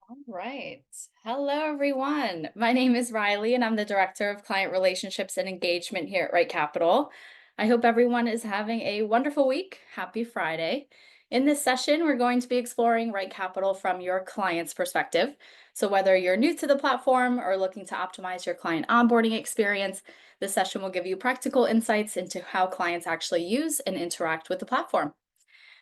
All right. Hello, everyone. My name is Riley, and I'm the Director of Client Relationships and Engagement here at RightCapital. I hope everyone is having a wonderful week. Happy Friday. In this session, we're going to be exploring RightCapital from your client's perspective. So whether you're new to the platform or looking to optimize your client onboarding experience, this session will give you practical insights into how clients actually use and interact with the platform.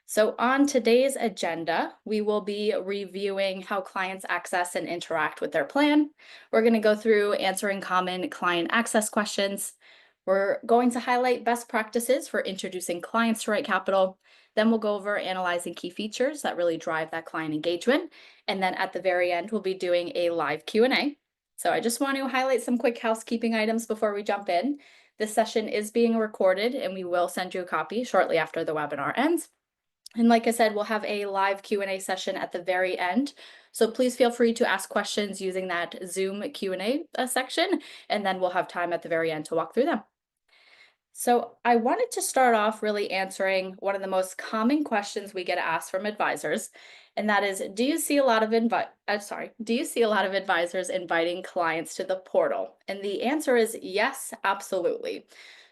So on today's agenda, we will be reviewing how clients access and interact with their plan. We're going to go through answering common client access questions. We're going to highlight best practices for introducing clients to RightCapital. Then we'll go over analyzing key features that really drive that client engagement. And then at the very end, we'll be doing a live Q&A. So I just want to highlight some quick housekeeping items before we jump in. This session is being recorded, and we will send you a copy shortly after the webinar ends. And like I said, we'll have a live Q&A session at the very end. So please feel free to ask questions using that Zoom Q&A section, and then we'll have time at the very end to walk through them. So I wanted to start off really answering one of the most common questions we get asked from advisors, and that is, do you see a lot of advisors inviting clients to the portal? And the answer is yes, absolutely.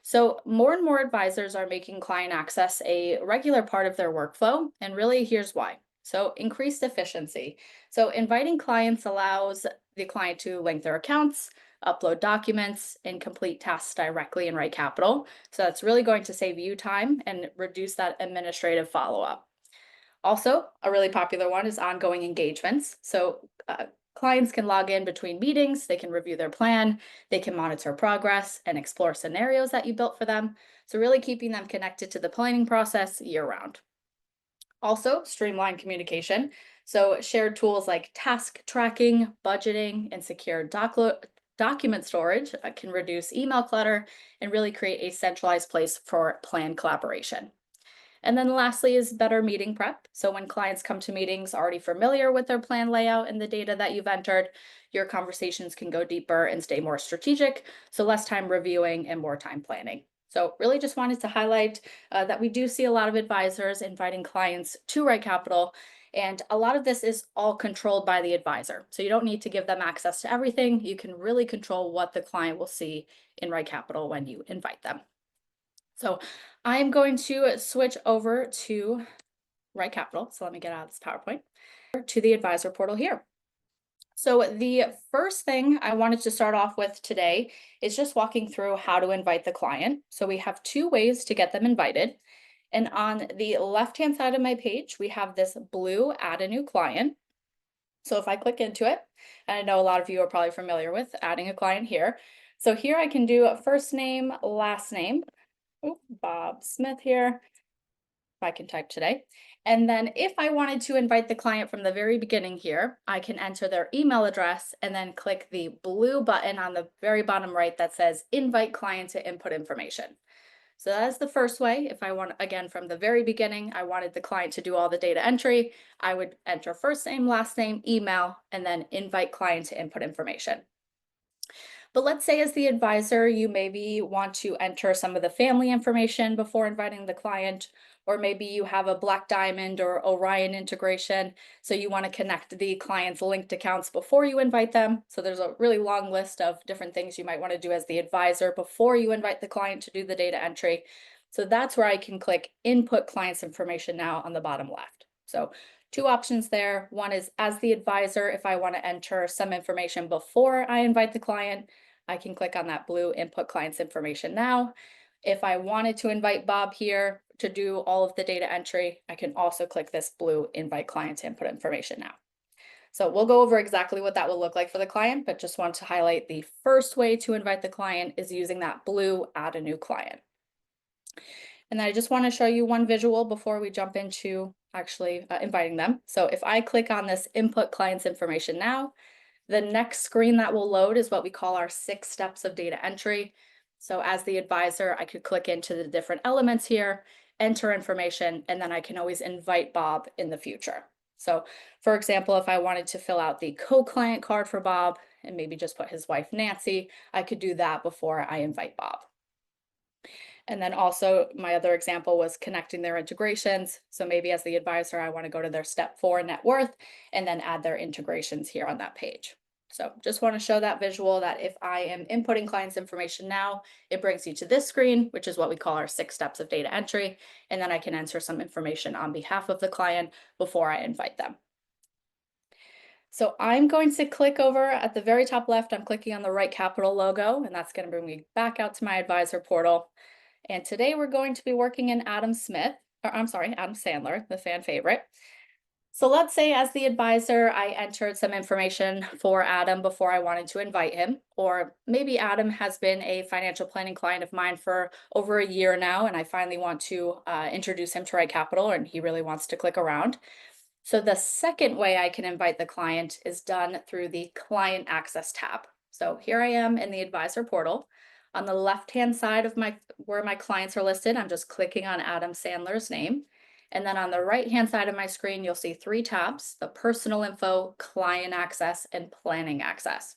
So more and more advisors are making client access a regular part of their workflow, and really here's why. So increased efficiency. So inviting clients allows the client to link their accounts, upload documents, and complete tasks directly in RightCapital. So that's really going to save you time and reduce that administrative follow-up. Also, a really popular one is ongoing engagements. So clients can log in between meetings, they can review their plan, they can monitor progress and explore scenarios that you built for them. So really keeping them connected to the planning process year-round. Also, streamline communication. So shared tools like task tracking, budgeting, and secure document storage can reduce email clutter and really create a centralized place for plan collaboration. And then lastly is better meeting prep. So when clients come to meetings already familiar with their plan layout and the data that you've entered, your conversations can go deeper and stay more strategic. So less time reviewing and more time planning. So really just wanted to highlight that we do see a lot of advisors inviting clients to RightCapital, and a lot of this is all controlled by the advisor. So you don't need to give them access to everything. You can really control what the client will see in RightCapital when you invite them. So I'm going to switch over to RightCapital. So let me get out of this PowerPoint to the advisor portal here. So the first thing I wanted to start off with today is just walking through how to invite the client. So we have two ways to get them invited. And on the left-hand side of my page, we have this blue add a new client. So if I click into it, and I know a lot of you are probably familiar with adding a client here. So here I can do a first name, last name. Oh, Bob Smith here, if I can type today. And then if I wanted to invite the client from the very beginning here, I can enter their email address and then click the blue button on the very bottom right that says invite client to input information. So that's the first way. If I want, again, from the very beginning, I wanted the client to do all the data entry, I would enter first name, last name, email, and then invite client to input information. But let's say as the advisor, you maybe want to enter some of the family information before inviting the client, or maybe you have a Black Diamond or Orion integration, so you want to connect the client's linked accounts before you invite them. So there's a really long list of different things you might want to do as the advisor before you invite the client to do the data entry. So that's where I can click Input Client's Information now on the bottom left. So two options there. One is as the advisor, if I want to enter some information before I invite the client, I can click on that blue Input Client's Information now. If I wanted to invite Bob here to do all of the data entry, I can also click this blue Invite Client to Input Information now. So we'll go over exactly what that will look like for the client, but just want to highlight the first way to invite the client is using that blue Add a New Client. And then I just want to show you one visual before we jump into actually inviting them. So if I click on this Input Client's Information now, the next screen that will load is what we call our 6 steps of data entry. So as the advisor, I could click into the different elements here, enter information, and then I can always invite Bob in the future. So for example, if I wanted to fill out the co-client card for Bob and maybe just put his wife Nancy, I could do that before I invite Bob. And then also my other example was connecting their integrations. So maybe as the advisor, I want to go to their step 4 net worth and then add their integrations here on that page. So just want to show that visual that if I am inputting clients' information now, it brings you to this screen, which is what we call our 6 steps of data entry. And then I can enter some information on behalf of the client before I invite them. So I'm going to click over at the very top left, I'm clicking on the RightCapital logo, and that's going to bring me back out to my advisor portal. And today we're going to be working in Adam Sandler, the fan favorite. So let's say as the advisor, I entered some information for Adam before I wanted to invite him, or maybe Adam has been a financial planning client of mine for over a year now, and I finally want to introduce him to RightCapital, and he really wants to click around. So the second way I can invite the client is done through the Client Access tab. So here I am in the advisor portal. On the left-hand side of where my clients are listed, I'm just clicking on Adam Sandler's name. And then on the right-hand side of my screen, you'll see 3 tabs: the Personal Info, Client Access, and Planning Access.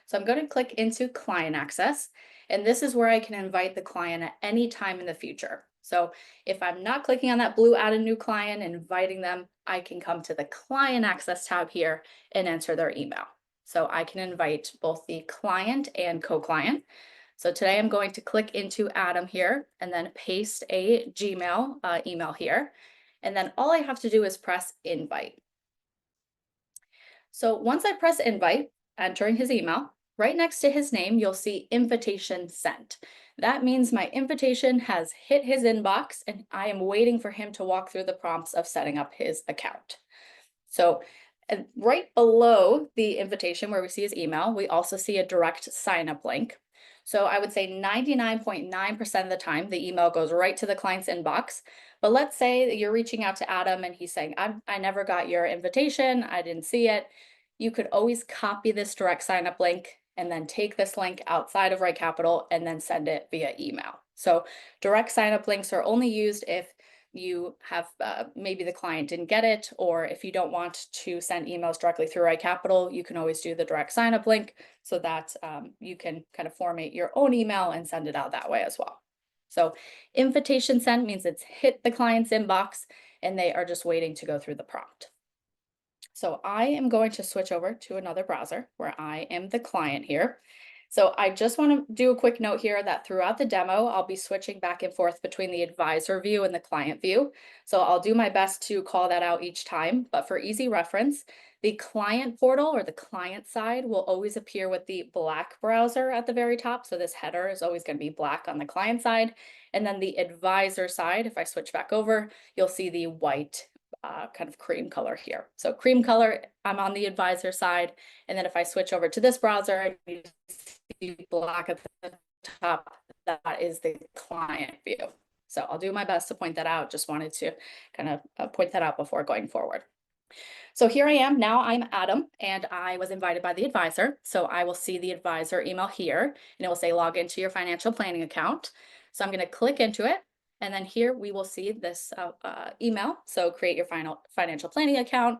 So I'm going to click into Client Access, and this is where I can invite the client at any time in the future. So if I'm not clicking on that blue Add a New Client and inviting them, I can come to the Client Access tab here and enter their email. So I can invite both the client and co-client. So today I'm going to click into Adam here and then paste a Gmail email here. And then all I have to do is press invite. So once I press invite, entering his email, right next to his name, you'll see invitation sent. That means my invitation has hit his inbox and I am waiting for him to walk through the prompts of setting up his account. So right below the invitation where we see his email, we also see a direct sign up link. So I would say 99.9% of the time, the email goes right to the client's inbox. But let's say that you're reaching out to Adam and he's saying, I never got your invitation, I didn't see it. You could always copy this direct sign up link and then take this link outside of RightCapital and then send it via email. So direct sign up links are only used if you have maybe the client didn't get it, or if you don't want to send emails directly through RightCapital, you can always do the direct sign up link so that you can kind of format your own email and send it out that way as well. So invitation sent means it's hit the client's inbox and they are just waiting to go through the prompt. So I am going to switch over to another browser where I am the client here. So I just want to do a quick note here that throughout the demo, I'll be switching back and forth between the advisor view and the client view. So I'll do my best to call that out each time, but for easy reference, the client portal or the client side will always appear with the black browser at the very top. So this header is always going to be black on the client side. And then the advisor side, if I switch back over, you'll see the white kind of cream color here. So cream color, I'm on the advisor side. And then if I switch over to this browser, you see black at the top, that is the client view. So I'll do my best to point that out. Just wanted to kind of point that out before going forward. So here I am, now I'm Adam, and I was invited by the advisor. So I will see the advisor email here, and it will say log into your financial planning account. So I'm gonna click into it. And then here we will see this email. So create your financial planning account.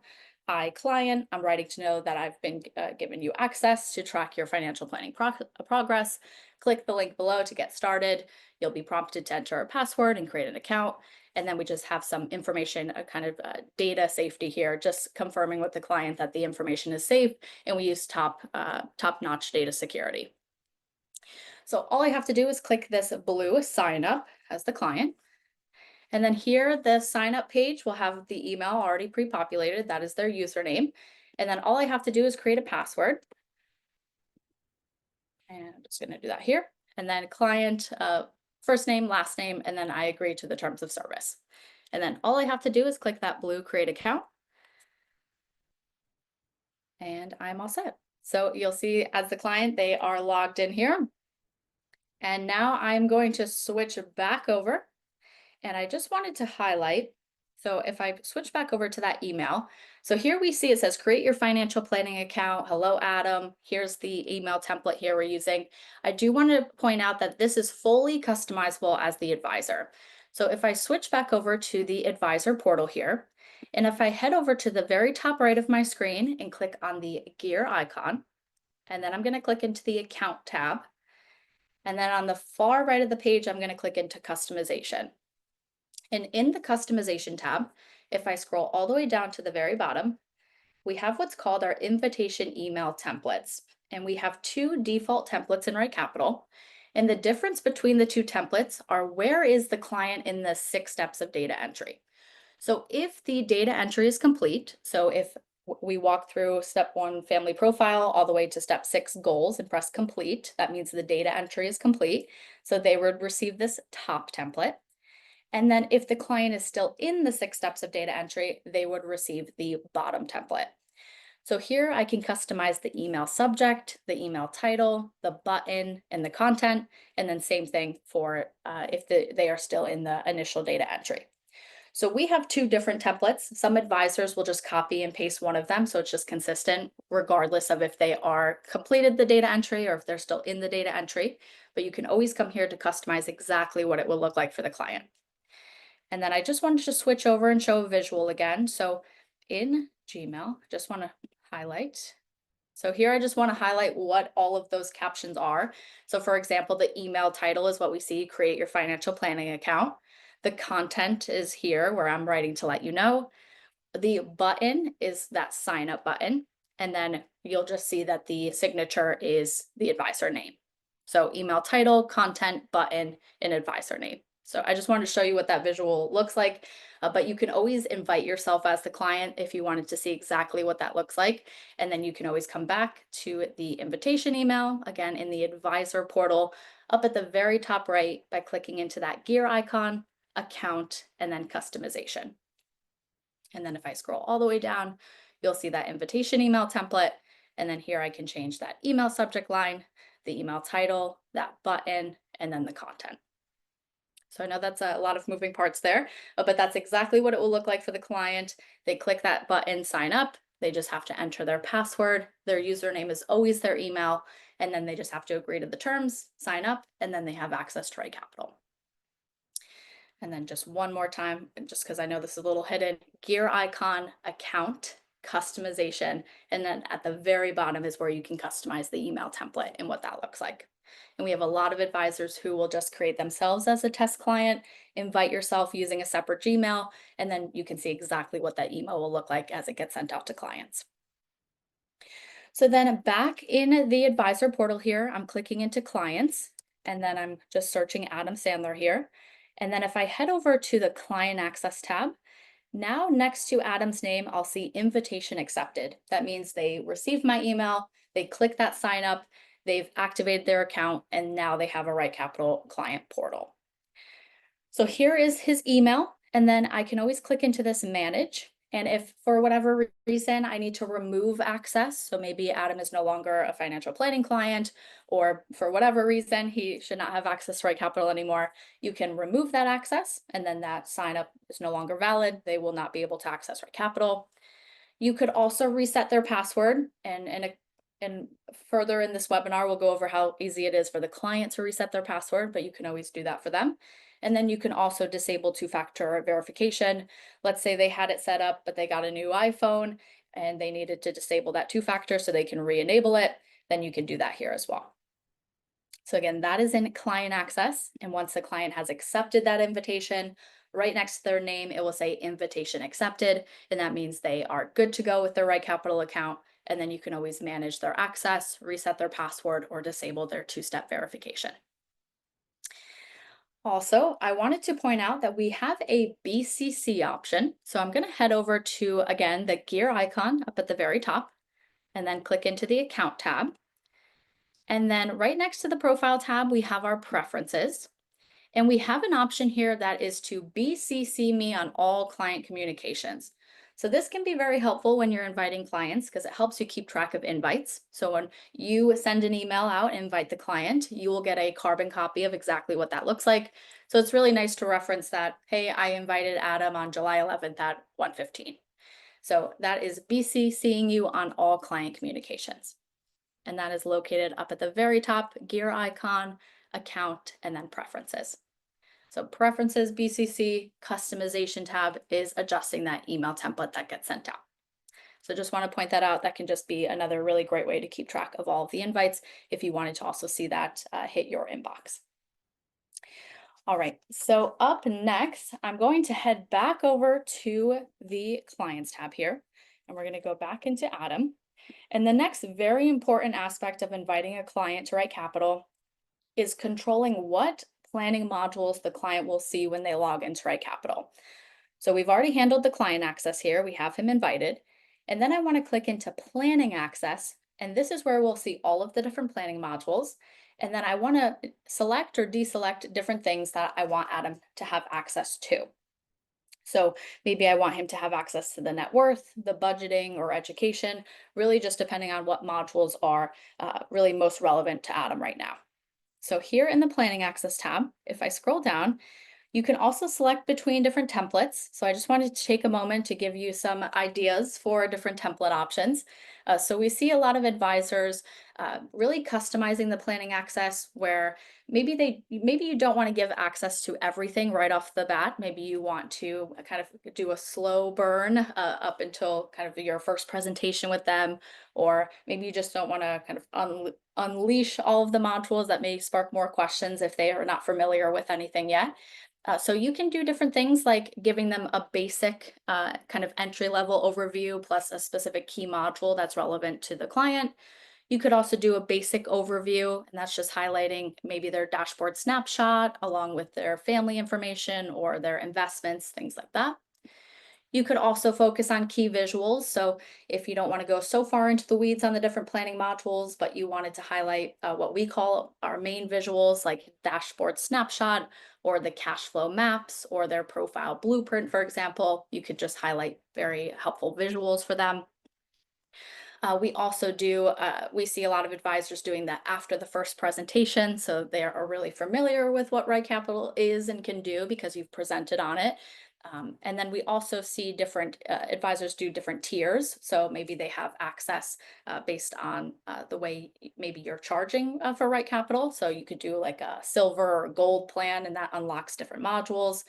Hi, client. I'm writing to know that I've been given you access to track your financial planning progress. Click the link below to get started. You'll be prompted to enter a password and create an account. And then we just have some information, kind of data safety here, just confirming with the client that the information is safe. And we use top-notch data security. So all I have to do is click this blue sign up as the client. And then here, the sign up page will have the email already pre-populated. That is their username. And then all I have to do is create a password. And I'm just going to do that here. And then client, first name, last name, and then I agree to the terms of service. And then all I have to do is click that blue create account. And I'm all set. So you'll see as the client, they are logged in here. And now I'm going to switch back over. And I just wanted to highlight, so if I switch back over to that email, so here we see it says create your financial planning account. Hello, Adam. Here's the email template here we're using. I do want to point out that this is fully customizable as the advisor. So if I switch back over to the advisor portal here, and if I head over to the very top right of my screen and click on the gear icon, and then I'm going to click into the account tab. And then on the far right of the page, I'm going to click into customization. And in the customization tab, if I scroll all the way down to the very bottom, we have what's called our invitation email templates. And we have two default templates in RightCapital. And the difference between the two templates are where is the client in the 6 steps of data entry. So if the data entry is complete, so if we walk through step 1 family profile all the way to step 6 goals and press complete, that means the data entry is complete. So they would receive this top template. And then if the client is still in the 6 steps of data entry, they would receive the bottom template. So here I can customize the email subject, the email title, the button, and the content, and then same thing for if they are still in the initial data entry. So we have 2 different templates. Some advisors will just copy and paste one of them, so it's just consistent regardless of if they are completed the data entry or if they're still in the data entry. But you can always come here to customize exactly what it will look like for the client. And then I just wanted to switch over and show a visual again. So in Gmail, I just want to highlight. So here I just want to highlight what all of those captions are. So for example, the email title is what we see, create your financial planning account. The content is here where I'm writing to let you know. The button is that sign up button. And then you'll just see that the signature is the advisor name. So email title, content, button, and advisor name. So I just wanted to show you what that visual looks like, but you can always invite yourself as the client if you wanted to see exactly what that looks like. And then you can always come back to the invitation email, again, in the advisor portal, up at the very top right by clicking into that gear icon, account, and then customization. And then if I scroll all the way down, you'll see that invitation email template. And then here I can change that email subject line, the email title, that button, and then the content. So I know that's a lot of moving parts there, but that's exactly what it will look like for the client. They click that button, sign up. They just have to enter their password. Their username is always their email. And then they just have to agree to the terms, sign up, and then they have access to RightCapital. And then just one more time, just because I know this is a little hidden, gear icon, account, customization, and then at the very bottom is where you can customize the email template and what that looks like. And we have a lot of advisors who will just create themselves as a test client, invite yourself using a separate Gmail, and then you can see exactly what that email will look like as it gets sent out to clients. So then back in the advisor portal here, I'm clicking into clients, and then I'm just searching Adam Sandler here. And then if I head over to the client access tab, now next to Adam's name, I'll see invitation accepted. That means they received my email, they click that sign up, they've activated their account, and now they have a RightCapital client portal. So here is his email, and then I can always click into this manage. And if for whatever reason I need to remove access, so maybe Adam is no longer a financial planning client, or for whatever reason he should not have access to RightCapital anymore, you can remove that access, and then that sign up is no longer valid. They will not be able to access RightCapital. You could also reset their password, and further in this webinar, we'll go over how easy it is for the client to reset their password, but you can always do that for them. And then you can also disable 2-factor verification. Let's say they had it set up, but they got a new iPhone and they needed to disable that 2-factor so they can re-enable it. Then you can do that here as well. So again, that is in client access. And once the client has accepted that invitation, right next to their name, it will say invitation accepted. And that means they are good to go with their RightCapital account. And then you can always manage their access, reset their password, or disable their 2-step verification. Also, I wanted to point out that we have a BCC option. So I'm going to head over to, again, the gear icon up at the very top, and then click into the account tab. And then right next to the profile tab, we have our preferences. And we have an option here that is to BCC me on all client communications. So this can be very helpful when you're inviting clients because it helps you keep track of invites. So when you send an email out and invite the client, you will get a carbon copy of exactly what that looks like. So it's really nice to reference that, hey, I invited Adam on July 11th at 1:15. So that is BCCing you on all client communications. And that is located up at the very top, gear icon, account, and then preferences. So preferences, BCC, customization tab is adjusting that email template that gets sent out. So just want to point that out. That can just be another really great way to keep track of all of the invites if you wanted to also see that hit your inbox. All right, so up next, I'm going to head back over to the Clients tab here, and we're going to go back into Adam. And the next very important aspect of inviting a client to RightCapital is controlling what planning modules the client will see when they log into RightCapital. So we've already handled the client access here. We have him invited. And then I want to click into planning access. And this is where we'll see all of the different planning modules. And then I want to select or deselect different things that I want Adam to have access to. So maybe I want him to have access to the net worth, the budgeting, or education, really just depending on what modules are really most relevant to Adam right now. So here in the Planning Access tab, if I scroll down, you can also select between different templates. So I just wanted to take a moment to give you some ideas for different template options. So we see a lot of advisors really customizing the planning access where maybe you don't want to give access to everything right off the bat. Maybe you want to kind of do a slow burn up until kind of your first presentation with them, or maybe you just don't want to kind of unleash all of the modules that may spark more questions if they are not familiar with anything yet. So you can do different things like giving them a basic kind of entry level overview plus a specific key module that's relevant to the client. You could also do a basic overview, and that's just highlighting maybe their dashboard snapshot along with their family information or their investments, things like that. You could also focus on key visuals. So if you don't want to go so far into the weeds on the different planning modules, but you wanted to highlight what we call our main visuals, like dashboard snapshot or the cash flow maps or their profile blueprint, for example, you could just highlight very helpful visuals for them. We also we see a lot of advisors doing that after the first presentation. So they are really familiar with what RightCapital is and can do because you've presented on it. And then we also see different advisors do different tiers. So maybe they have access based on the way maybe you're charging for RightCapital. So you could do like a silver or gold plan, and that unlocks different modules.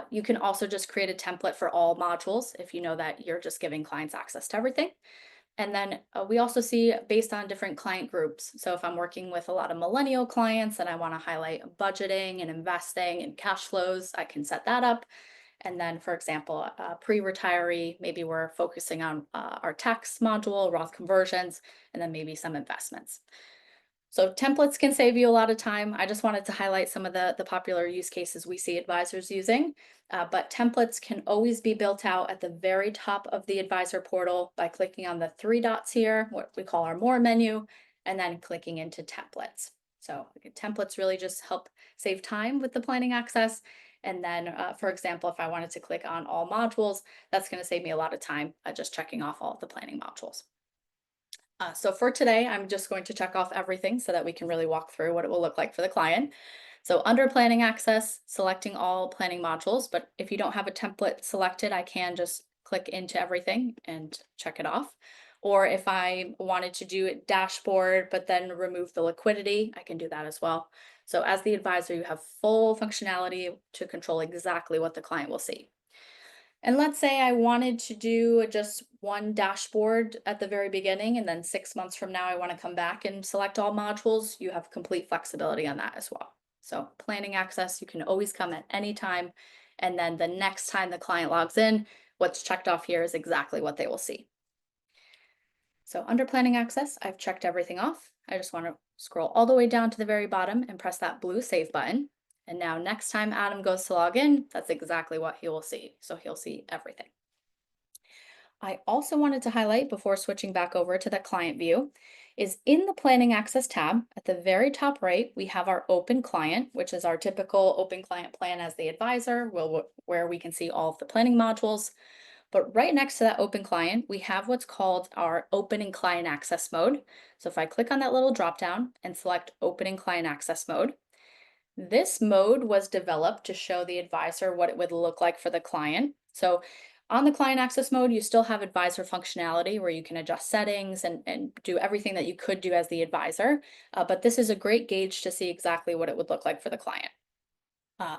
You can also just create a template for all modules if you know that you're just giving clients access to everything. And then we also see based on different client groups. So if I'm working with a lot of millennial clients and I want to highlight budgeting and investing and cash flows, I can set that up. And then, for example, pre-retiree, maybe we're focusing on our tax module, Roth conversions, and then maybe some investments. So templates can save you a lot of time. I just wanted to highlight some of the popular use cases we see advisors using, but templates can always be built out at the very top of the advisor portal by clicking on the three dots here, what we call our More menu, and then clicking into templates. So templates really just help save time with the planning access. And then, for example, if I wanted to click on all modules, that's going to save me a lot of time just checking off all of the planning modules. So for today, I'm just going to check off everything so that we can really walk through what it will look like for the client. So under planning access, selecting all planning modules, but if you don't have a template selected, I can just click into everything and check it off. Or if I wanted to do it dashboard, but then remove the liquidity, I can do that as well. So as the advisor, you have full functionality to control exactly what the client will see. And let's say I wanted to do just one dashboard at the very beginning, and then 6 months from now, I want to come back and select all modules. You have complete flexibility on that as well. So planning access, you can always come at any time. And then the next time the client logs in, what's checked off here is exactly what they will see. So under planning access, I've checked everything off. I just want to scroll all the way down to the very bottom and press that blue save button. And now next time Adam goes to log in, that's exactly what he will see. So he'll see everything. I also wanted to highlight before switching back over to the client view is in the planning access tab at the very top right, we have our open client, which is our typical open client plan as the advisor, where we can see all of the planning modules. But right next to that open client, we have what's called our opening client access mode. So if I click on that little drop down and select opening client access mode, this mode was developed to show the advisor what it would look like for the client. So on the client access mode, you still have advisor functionality where you can adjust settings and do everything that you could do as the advisor. But this is a great gauge to see exactly what it would look like for the client.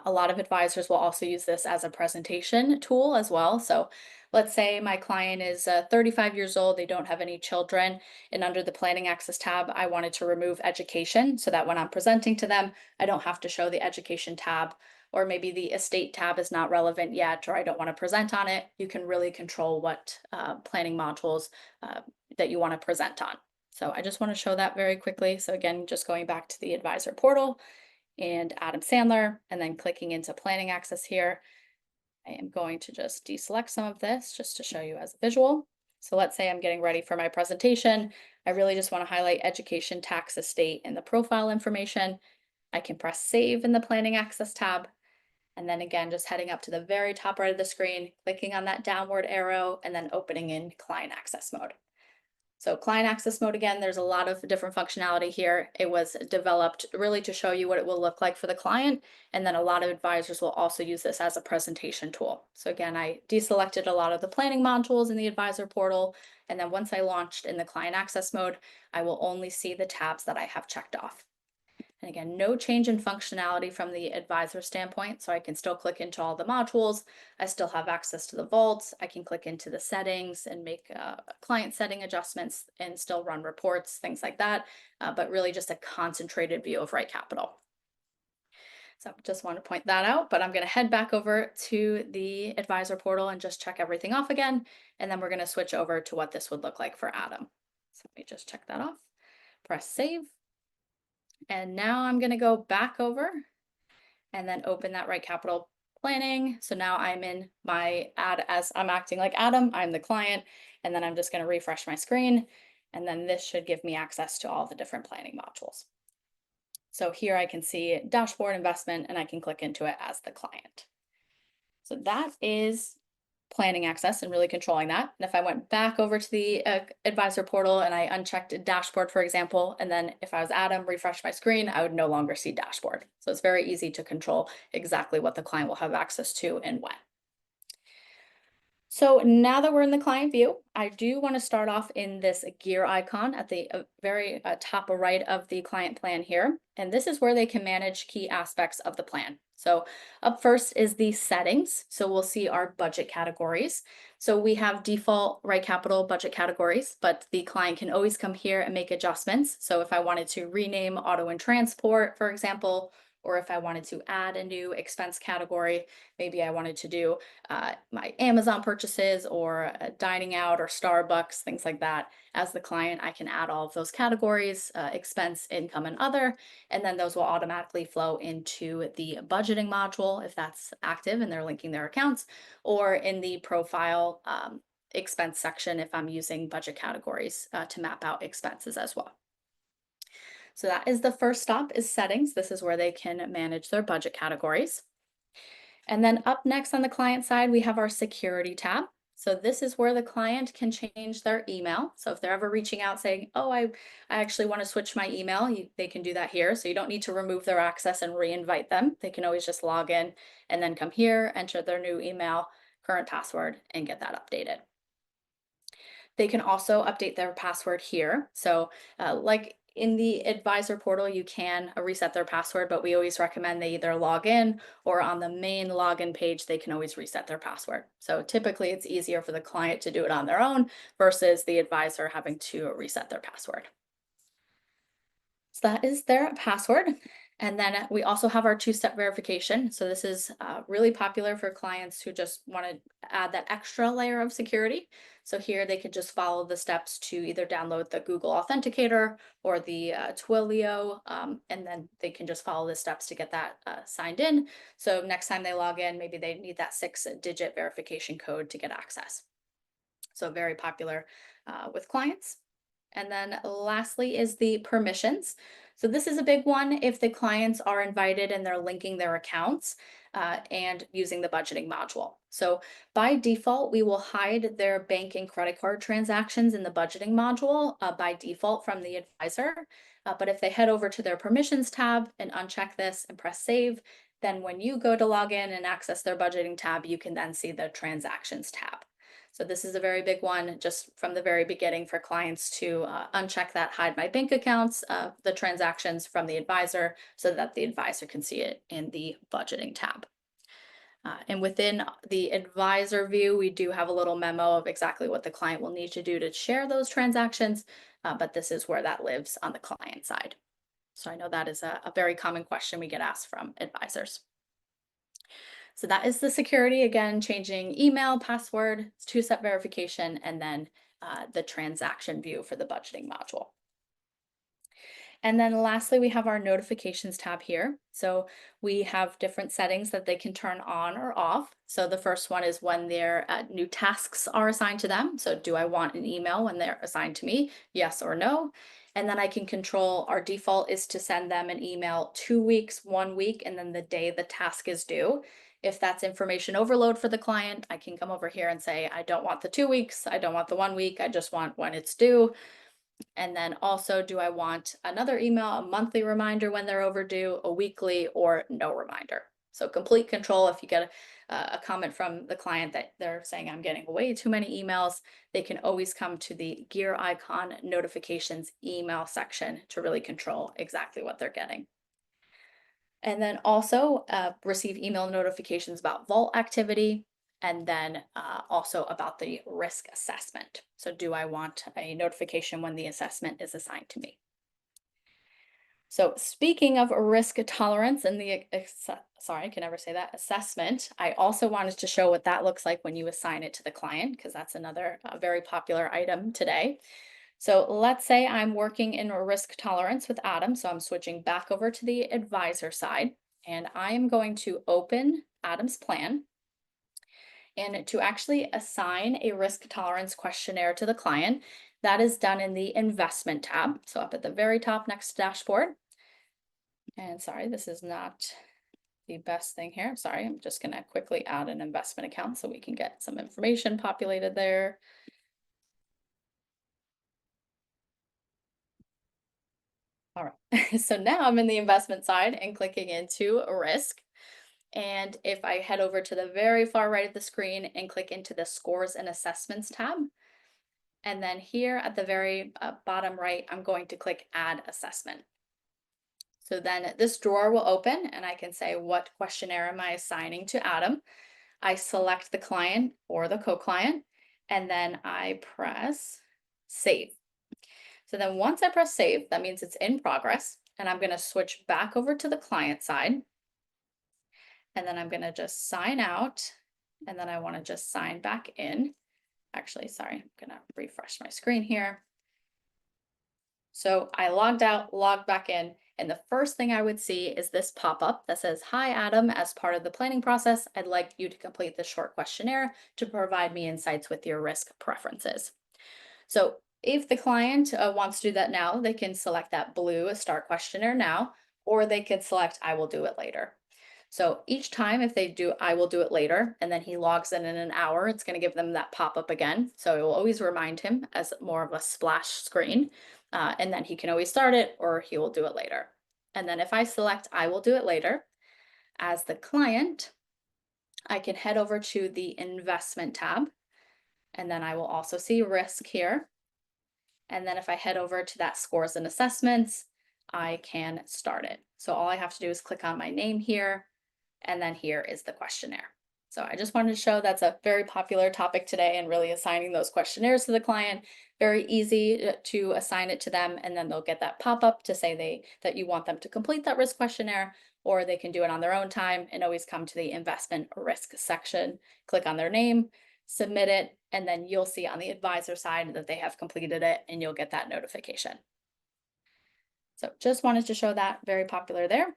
A lot of advisors will also use this as a presentation tool as well. So let's say my client is 35 years old, they don't have any children, and under the Planning Access tab, I wanted to remove education so that when I'm presenting to them, I don't have to show the education tab, or maybe the estate tab is not relevant yet, or I don't want to present on it. You can really control what planning modules that you want to present on. So I just want to show that very quickly. So again, just going back to the advisor portal and Adam Sandler, and then clicking into Planning Access here. I am going to just deselect some of this just to show you as a visual. So let's say I'm getting ready for my presentation. I really just want to highlight education, tax, estate, and the profile information. I can press Save in the Planning Access tab. And then again, just heading up to the very top right of the screen, clicking on that downward arrow, and then opening in Client Access mode. So client access mode, again, there's a lot of different functionality here. It was developed really to show you what it will look like for the client. And then a lot of advisors will also use this as a presentation tool. So again, I deselected a lot of the planning modules in the advisor portal. And then once I launched in the client access mode, I will only see the tabs that I have checked off. And again, no change in functionality from the advisor standpoint. So I can still click into all the modules. I still have access to the vaults. I can click into the settings and make client setting adjustments and still run reports, things like that. But really just a concentrated view of RightCapital. So just want to point that out, but I'm going to head back over to the advisor portal and just check everything off again. And then we're going to switch over to what this would look like for Adam. So let me just check that off, press save. And now I'm going to go back over and then open that RightCapital planning. So now I'm in my ad as I'm acting like Adam, I'm the client, and then I'm just going to refresh my screen. And then this should give me access to all the different planning modules. So here I can see dashboard investment and I can click into it as the client. So that is planning access and really controlling that. And if I went back over to the advisor portal and I unchecked dashboard, for example, and then if I was Adam, refresh my screen, I would no longer see dashboard. So it's very easy to control exactly what the client will have access to and when. So now that we're in the client view, I do want to start off in this gear icon at the very top right of the client plan here. And this is where they can manage key aspects of the plan. So up first is the settings. So we'll see our budget categories. So we have default RightCapital budget categories, but the client can always come here and make adjustments. So if I wanted to rename auto and transport, for example, or if I wanted to add a new expense category, maybe I wanted to do my Amazon purchases or dining out or Starbucks, things like that. As the client, I can add all of those categories, expense, income, and other, and then those will automatically flow into the budgeting module if that's active and they're linking their accounts, or in the profile expense section if I'm using budget categories to map out expenses as well. So that is the first stop is settings. This is where they can manage their budget categories. And then up next on the client side, we have our security tab. So this is where the client can change their email. So if they're ever reaching out saying, oh, I actually want to switch my email, they can do that here. So you don't need to remove their access and re-invite them. They can always just log in and then come here, enter their new email, current password, and get that updated. They can also update their password here. So like in the advisor portal, you can reset their password, but we always recommend they either log in or on the main login page, they can always reset their password. So typically it's easier for the client to do it on their own versus the advisor having to reset their password. So that is their password. And then we also have our two-step verification. So this is really popular for clients who just want to add that extra layer of security. So here they could just follow the steps to either download the Google Authenticator or the Twilio, and then they can just follow the steps to get that signed in. So next time they log in, maybe they need that 6-digit verification code to get access. So very popular with clients. And then lastly is the permissions. So this is a big one if the clients are invited and they're linking their accounts and using the budgeting module. So by default, we will hide their bank and credit card transactions in the budgeting module by default from the advisor. But if they head over to their permissions tab and uncheck this and press save, then when you go to log in and access their budgeting tab, you can then see the transactions tab. So this is a very big one just from the very beginning for clients to uncheck that hide my bank accounts, the transactions from the advisor so that the advisor can see it in the budgeting tab. And within the advisor view, we do have a little memo of exactly what the client will need to do to share those transactions, but this is where that lives on the client side. So I know that is a very common question we get asked from advisors. So that is the security, again, changing email, password, two-step verification, and then the transaction view for the budgeting module. And then lastly, we have our notifications tab here. So we have different settings that they can turn on or off. So the first one is when their new tasks are assigned to them. So do I want an email when they're assigned to me? Yes or no. And then I can control, our default is to send them an email 2 weeks, 1 week, and then the day the task is due. If that's information overload for the client, I can come over here and say, I don't want the 2 weeks, I don't want the 1 week, I just want when it's due. And then also, do I want another email, a monthly reminder when they're overdue, a weekly, or no reminder? So complete control. If you get a comment from the client that they're saying, I'm getting way too many emails, they can always come to the gear icon notifications email section to really control exactly what they're getting. And then also receive email notifications about vault activity, and then also about the risk assessment. So do I want a notification when the assessment is assigned to me? So speaking of risk tolerance and the, sorry, I can never say that, assessment, I also wanted to show what that looks like when you assign it to the client, because that's another very popular item today. So let's say I'm working in a risk tolerance with Adam. So I'm switching back over to the advisor side, and I am going to open Adam's plan. And to actually assign a risk tolerance questionnaire to the client, that is done in the investment tab. So up at the very top next to dashboard. And sorry, this is not the best thing here. Sorry, I'm just going to quickly add an investment account so we can get some information populated there. All right, so now I'm in the investment side and clicking into risk. And if I head over to the very far right of the screen and click into the scores and assessments tab, and then here at the very bottom right, I'm going to click add assessment. So then this drawer will open and I can say, what questionnaire am I assigning to Adam? I select the client or the co-client, and then I press save. So then once I press save, that means it's in progress, and I'm going to switch back over to the client side. And then I'm going to just sign out, and then I want to just sign back in. Actually, sorry, I'm going to refresh my screen here. So I logged out, logged back in, and the first thing I would see is this pop-up that says, hi, Adam, as part of the planning process, I'd like you to complete this short questionnaire to provide me insights with your risk preferences. So if the client wants to do that now, they can select that blue start questionnaire now, or they could select I will do it later. So each time if they do I will do it later, and then he logs in an hour, it's going to give them that pop-up again. So it will always remind him as more of a splash screen. And then he can always start it or he will do it later. And then if I select I will do it later as the client, I can head over to the investment tab, and then I will also see risk here. And then if I head over to that scores and assessments, I can start it. So all I have to do is click on my name here, and then here is the questionnaire. So I just wanted to show that's a very popular topic today, and really assigning those questionnaires to the client. Very easy to assign it to them, and then they'll get that pop-up to say that you want them to complete that risk questionnaire, or they can do it on their own time and always come to the investment risk section, click on their name, submit it, and then you'll see on the advisor side that they have completed it, and you'll get that notification. So just wanted to show that, very popular there.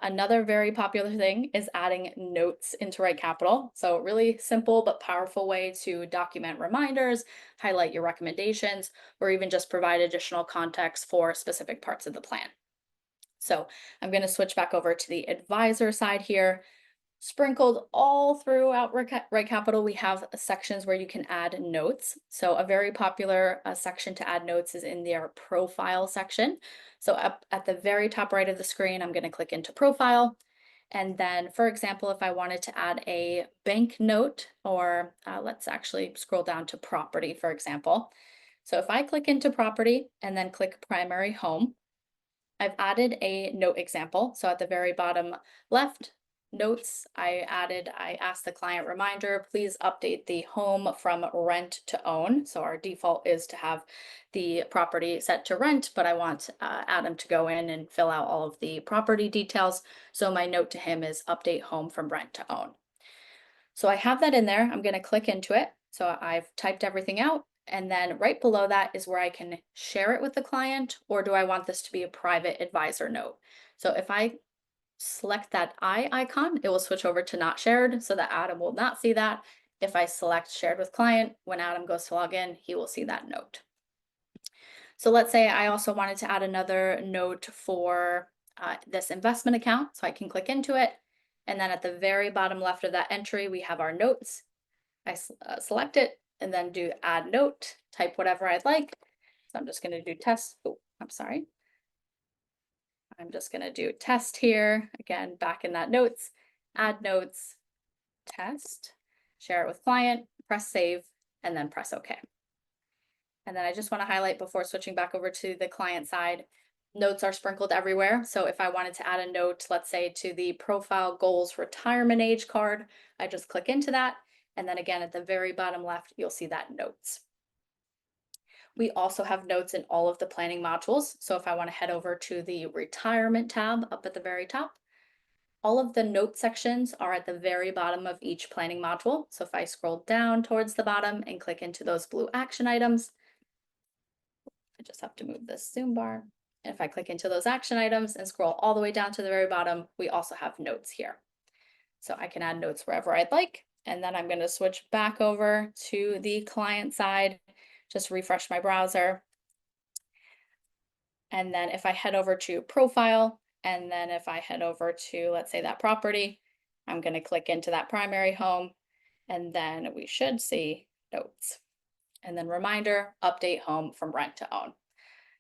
Another very popular thing is adding notes into RightCapital. So really simple but powerful way to document reminders, highlight your recommendations, or even just provide additional context for specific parts of the plan. So I'm going to switch back over to the advisor side here. Sprinkled all throughout RightCapital, we have sections where you can add notes. So a very popular section to add notes is in their profile section. So up at the very top right of the screen, I'm going to click into profile. And then, for example, if I wanted to add a bank note, or let's actually scroll down to property, for example. So if I click into property and then click primary home, I've added a note example. So at the very bottom left, notes, I asked the client reminder, please update the home from rent to own. So our default is to have the property set to rent, but I want Adam to go in and fill out all of the property details. So my note to him is update home from rent to own. So I have that in there. I'm going to click into it. So I've typed everything out. And then right below that is where I can share it with the client, or do I want this to be a private advisor note? So if I select that eye icon, it will switch over to not shared so that Adam will not see that. If I select shared with client, when Adam goes to log in, he will see that note. So let's say I also wanted to add another note for this investment account. So I can click into it. And then at the very bottom left of that entry, we have our notes. I select it and then do add note, type whatever I'd like. So I'm just going to do test. Oh, I'm sorry. I'm just going to do test here. Again, back in that notes, add notes, test, share it with client, press save, and then press OK. And then I just want to highlight before switching back over to the client side, notes are sprinkled everywhere. So if I wanted to add a note, let's say to the profile goals retirement age card, I just click into that. And then again, at the very bottom left, you'll see that notes. We also have notes in all of the planning modules. So if I want to head over to the retirement tab up at the very top, all of the note sections are at the very bottom of each planning module. So if I scroll down towards the bottom and click into those blue action items, I just have to move this zoom bar. And if I click into those action items and scroll all the way down to the very bottom, we also have notes here. So I can add notes wherever I'd like. And then I'm going to switch back over to the client side, just refresh my browser. And then if I head over to profile, and then if I head over to, let's say, that property, I'm going to click into that primary home, and then we should see notes. And then reminder, update home from rent to own.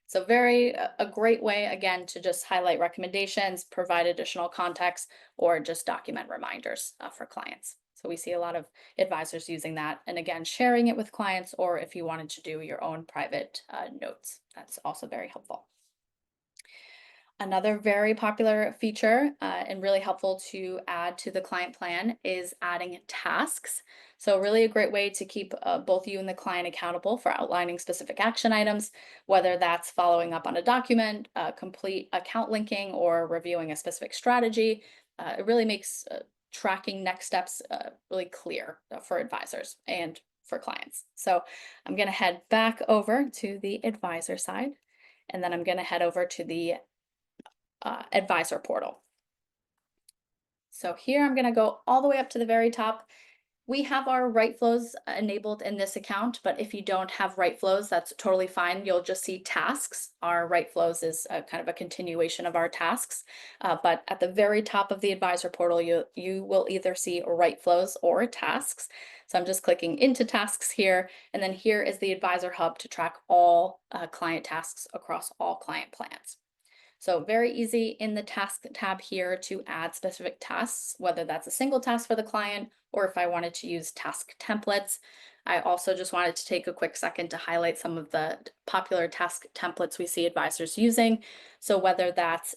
So a great way, again, to just highlight recommendations, provide additional context, or just document reminders for clients. So we see a lot of advisors using that. And again, sharing it with clients, or if you wanted to do your own private notes, that's also very helpful. Another very popular feature and really helpful to add to the client plan is adding tasks. So really a great way to keep both you and the client accountable for outlining specific action items, whether that's following up on a document, complete account linking, or reviewing a specific strategy. It really makes tracking next steps really clear for advisors and for clients. So I'm going to head back over to the advisor side, and then I'm going to head over to the advisor portal. So here I'm going to go all the way up to the very top. We have our Right Flows enabled in this account, but if you don't have Right Flows, that's totally fine. You'll just see tasks. Our Right Flows is kind of a continuation of our tasks, but at the very top of the advisor portal, you will either see Right Flows or tasks. So I'm just clicking into tasks here, and then here is the advisor hub to track all client tasks across all client plans. So very easy in the task tab here to add specific tasks, whether that's a single task for the client or if I wanted to use task templates. I also just wanted to take a quick second to highlight some of the popular task templates we see advisors using. So whether that's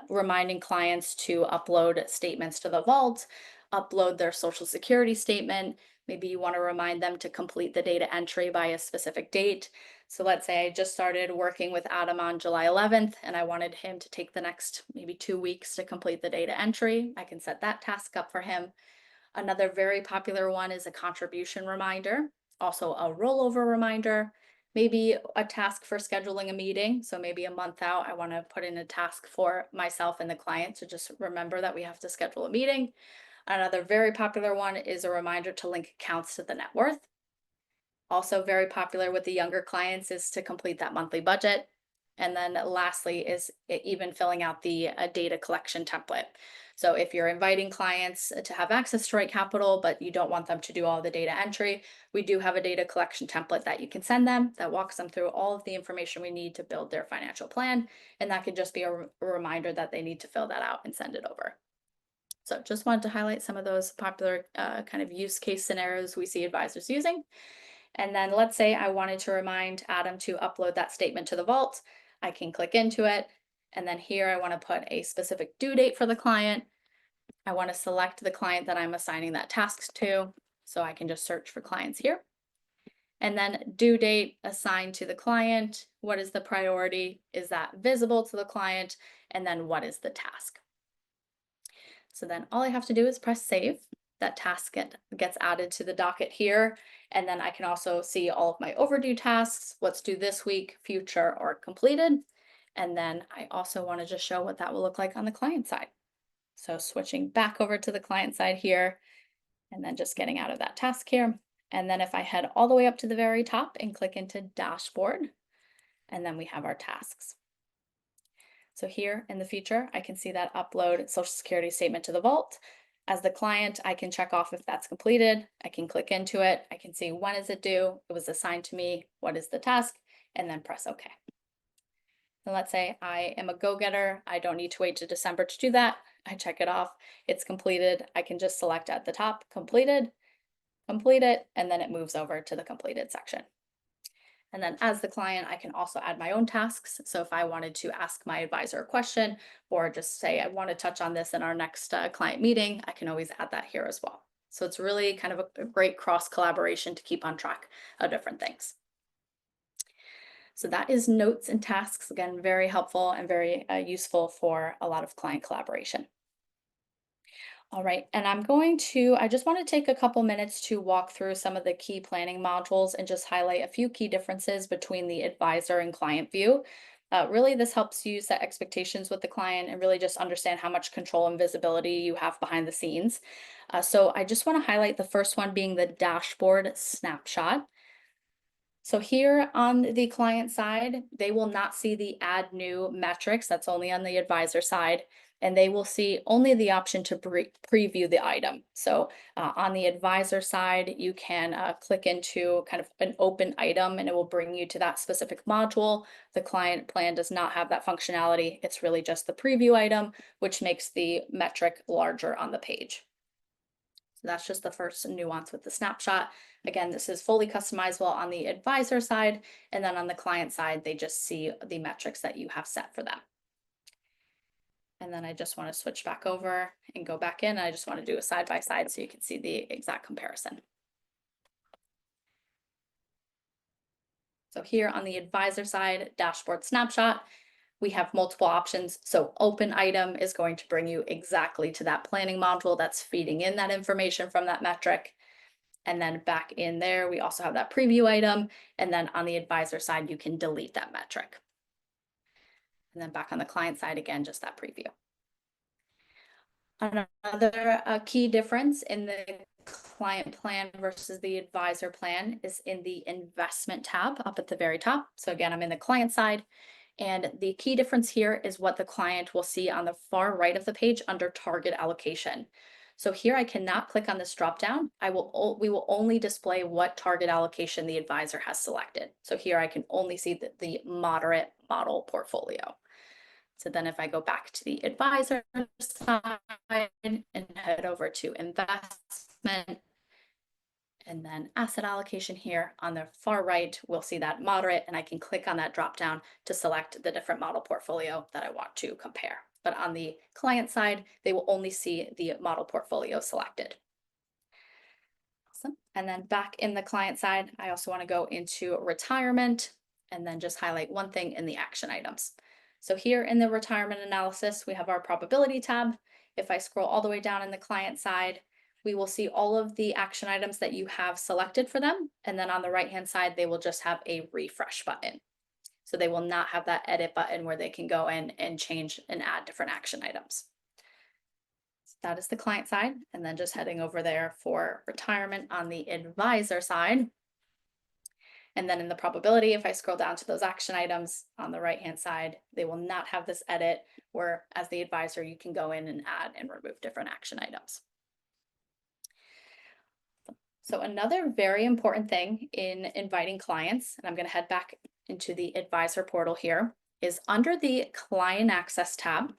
reminding clients to upload statements to the vault, upload their social security statement, maybe you want to remind them to complete the data entry by a specific date. So let's say I just started working with Adam on July 11th and I wanted him to take the next maybe 2 weeks to complete the data entry. I can set that task up for him. Another very popular one is a contribution reminder, also a rollover reminder, maybe a task for scheduling a meeting. So maybe a month out, I want to put in a task for myself and the client to just remember that we have to schedule a meeting. Another very popular one is a reminder to link accounts to the net worth. Also very popular with the younger clients is to complete that monthly budget. And then lastly is even filling out the data collection template. So if you're inviting clients to have access to RightCapital, but you don't want them to do all the data entry, we do have a data collection template that you can send them that walks them through all of the information we need to build their financial plan. And that could just be a reminder that they need to fill that out and send it over. So just wanted to highlight some of those popular kind of use case scenarios we see advisors using. And then let's say I wanted to remind Adam to upload that statement to the vault. I can click into it. And then here I want to put a specific due date for the client. I want to select the client that I'm assigning that task to. So I can just search for clients here. And then due date assigned to the client. What is the priority? Is that visible to the client? And then what is the task? So then all I have to do is press save. That task gets added to the docket here. And then I can also see all of my overdue tasks, what's due this week, future, or completed. And then I also want to just show what that will look like on the client side. So switching back over to the client side here, and then just getting out of that task here. And then if I head all the way up to the very top and click into dashboard, and then we have our tasks. So here in the future, I can see that upload Social Security statement to the vault. As the client, I can check off if that's completed. I can click into it. I can see when is it due? It was assigned to me. What is the task? And then press OK. And let's say I am a go-getter. I don't need to wait to December to do that. I check it off. It's completed. I can just select at the top, completed, complete it, and then it moves over to the completed section. And then as the client, I can also add my own tasks. So if I wanted to ask my advisor a question or just say, I want to touch on this in our next client meeting, I can always add that here as well. So it's really kind of a great cross collaboration to keep on track of different things. So that is notes and tasks, again, very helpful and very useful for a lot of client collaboration. All right, and I just want to take a couple minutes to walk through some of the key planning modules and just highlight a few key differences between the advisor and client view. Really, this helps you set expectations with the client and really just understand how much control and visibility you have behind the scenes. So I just want to highlight the first one being the dashboard snapshot. So here on the client side, they will not see the add new metrics. That's only on the advisor side. And they will see only the option to preview the item. So on the advisor side, you can click into kind of an open item and it will bring you to that specific module. The client plan does not have that functionality. It's really just the preview item, which makes the metric larger on the page. So that's just the first nuance with the snapshot. Again, this is fully customizable on the advisor side, and then on the client side, they just see the metrics that you have set for them. And then I just want to switch back over and go back in. I just want to do a side by side so you can see the exact comparison. So here on the advisor side, dashboard snapshot, we have multiple options. So open item is going to bring you exactly to that planning module that's feeding in that information from that metric. And then back in there, we also have that preview item. And then on the advisor side, you can delete that metric. And then back on the client side, again, just that preview. Another key difference in the client plan versus the advisor plan is in the investment tab up at the very top. So again, I'm in the client side. And the key difference here is what the client will see on the far right of the page under target allocation. So here I cannot click on this dropdown. We will only display what target allocation the advisor has selected. So here I can only see the moderate model portfolio. So then if I go back to the advisor side and head over to investment, and then asset allocation here on the far right, we'll see that moderate, and I can click on that drop down to select the different model portfolio that I want to compare. But on the client side, they will only see the model portfolio selected. Awesome. And then back in the client side, I also want to go into retirement and then just highlight one thing in the action items. So here in the retirement analysis, we have our probability tab. If I scroll all the way down in the client side, we will see all of the action items that you have selected for them. And then on the right-hand side, they will just have a refresh button. So they will not have that edit button where they can go in and change and add different action items. So that is the client side. And then just heading over there for retirement on the advisor side. And then in the probability, if I scroll down to those action items on the right-hand side, they will not have this edit where as the advisor, you can go in and add and remove different action items. So another very important thing in inviting clients, and I'm going to head back into the advisor portal here, is under the client access tab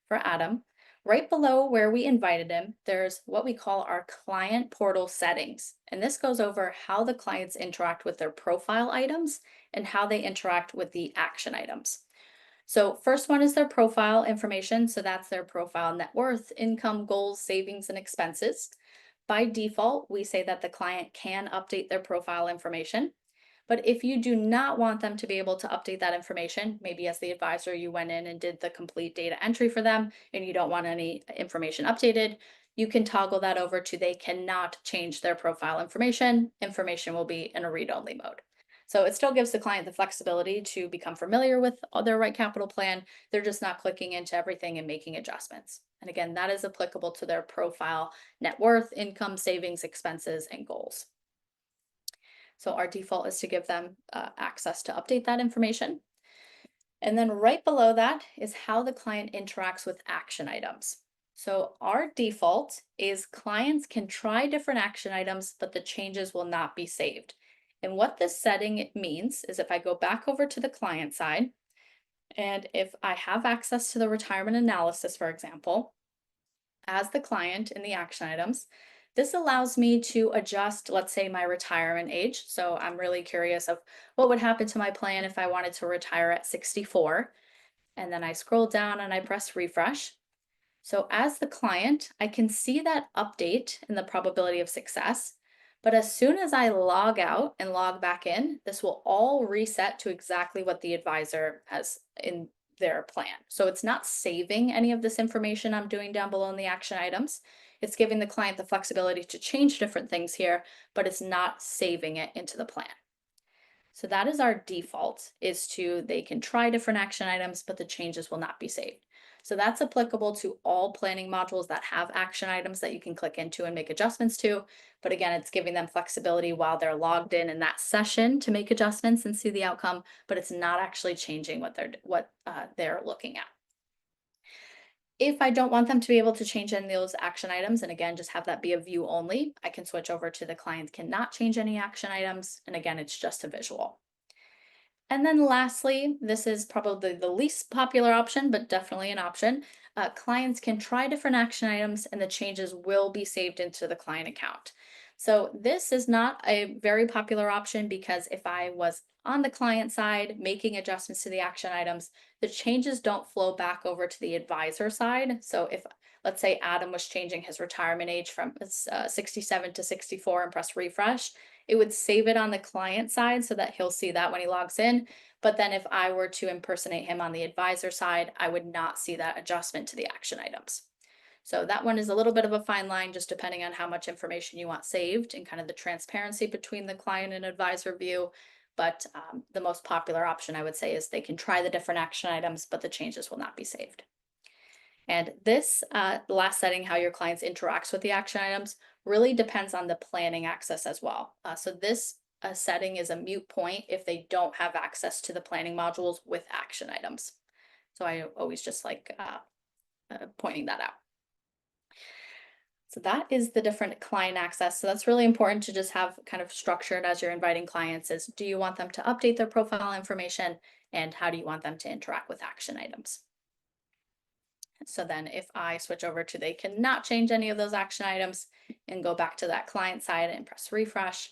for Adam, Right below where we invited him, there's what we call our client portal settings. And this goes over how the clients interact with their profile items and how they interact with the action items. So first one is their profile information. So that's their profile net worth, income, goals, savings, and expenses. By default, we say that the client can update their profile information. But if you do not want them to be able to update that information, maybe as the advisor, you went in and did the complete data entry for them and you don't want any information updated, you can toggle that over to they cannot change their profile information. Information will be in a read-only mode. So it still gives the client the flexibility to become familiar with their RightCapital plan. They're just not clicking into everything and making adjustments. And again, that is applicable to their profile, net worth, income, savings, expenses, and goals. So our default is to give them access to update that information. And then right below that is how the client interacts with action items. So our default is clients can try different action items, but the changes will not be saved. And what this setting means is if I go back over to the client side, and if I have access to the retirement analysis, for example, as the client in the action items, this allows me to adjust, let's say, my retirement age. So I'm really curious of what would happen to my plan if I wanted to retire at 64. And then I scroll down and I press refresh. So as the client, I can see that update in the probability of success. But as soon as I log out and log back in, this will all reset to exactly what the advisor has in their plan. So it's not saving any of this information I'm doing down below in the action items. It's giving the client the flexibility to change different things here, but it's not saving it into the plan. So that is our default, is to they can try different action items, but the changes will not be saved. So that's applicable to all planning modules that have action items that you can click into and make adjustments to. But again, it's giving them flexibility while they're logged in that session to make adjustments and see the outcome, but it's not actually changing what they're looking at. If I don't want them to be able to change any of those action items, and again, just have that be a view only, I can switch over to the client cannot change any action items. And again, it's just a visual. And then lastly, this is probably the least popular option, but definitely an option. Clients can try different action items and the changes will be saved into the client account. So this is not a very popular option because if I was on the client side making adjustments to the action items, the changes don't flow back over to the advisor side. So if, let's say, Adam was changing his retirement age from 67 to 64 and press refresh, it would save it on the client side so that he'll see that when he logs in. But then if I were to impersonate him on the advisor side, I would not see that adjustment to the action items. So that one is a little bit of a fine line, just depending on how much information you want saved and kind of the transparency between the client and advisor view. But the most popular option I would say is they can try the different action items, but the changes will not be saved. And this last setting, how your clients interacts with the action items, really depends on the planning access as well. So this setting is a mute point if they don't have access to the planning modules with action items. So I always just like pointing that out. So that is the different client access. So that's really important to just have kind of structured as you're inviting clients is, do you want them to update their profile information and how do you want them to interact with action items? So then if I switch over to they cannot change any of those action items and go back to that client side and press refresh,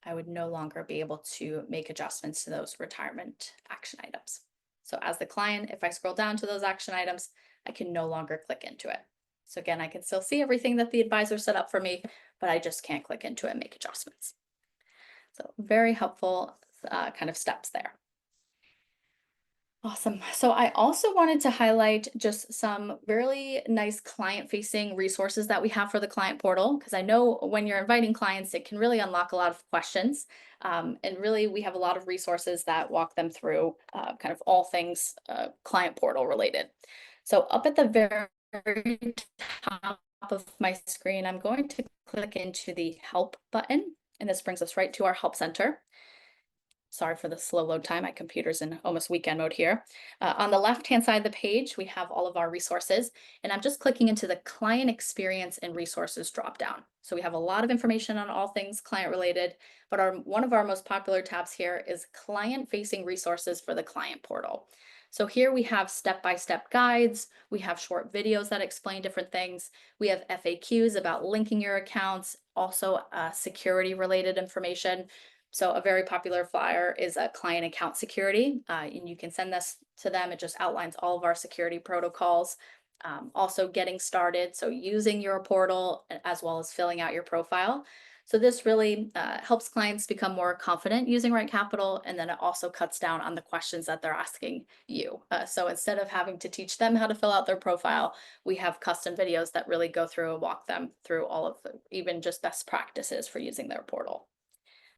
I would no longer be able to make adjustments to those retirement action items. So as the client, if I scroll down to those action items, I can no longer click into it. So again, I can still see everything that the advisor set up for me, but I just can't click into it and make adjustments. So very helpful kind of steps there. Awesome. So I also wanted to highlight just some really nice client-facing resources that we have for the client portal, because I know when you're inviting clients, it can really unlock a lot of questions. And really, we have a lot of resources that walk them through kind of all things client portal related. So up at the very top of my screen, I'm going to click into the Help button, and this brings us right to our Help Center. Sorry for the slow load time. My computer's in almost weekend mode here. On the left-hand side of the page, we have all of our resources, and I'm just clicking into the Client Experience and Resources dropdown. So we have a lot of information on all things client-related, but one of our most popular tabs here is Client-Facing Resources for the Client Portal. So here we have step-by-step guides, we have short videos that explain different things, we have FAQs about linking your accounts, also security related information. So a very popular flyer is a client account security, and you can send this to them. It just outlines all of our security protocols. Also getting started, so using your portal as well as filling out your profile. So this really helps clients become more confident using Right Capital, and then it also cuts down on the questions that they're asking you. So instead of having to teach them how to fill out their profile, we have custom videos that really go through and walk them through all of the, even just best practices for using their portal.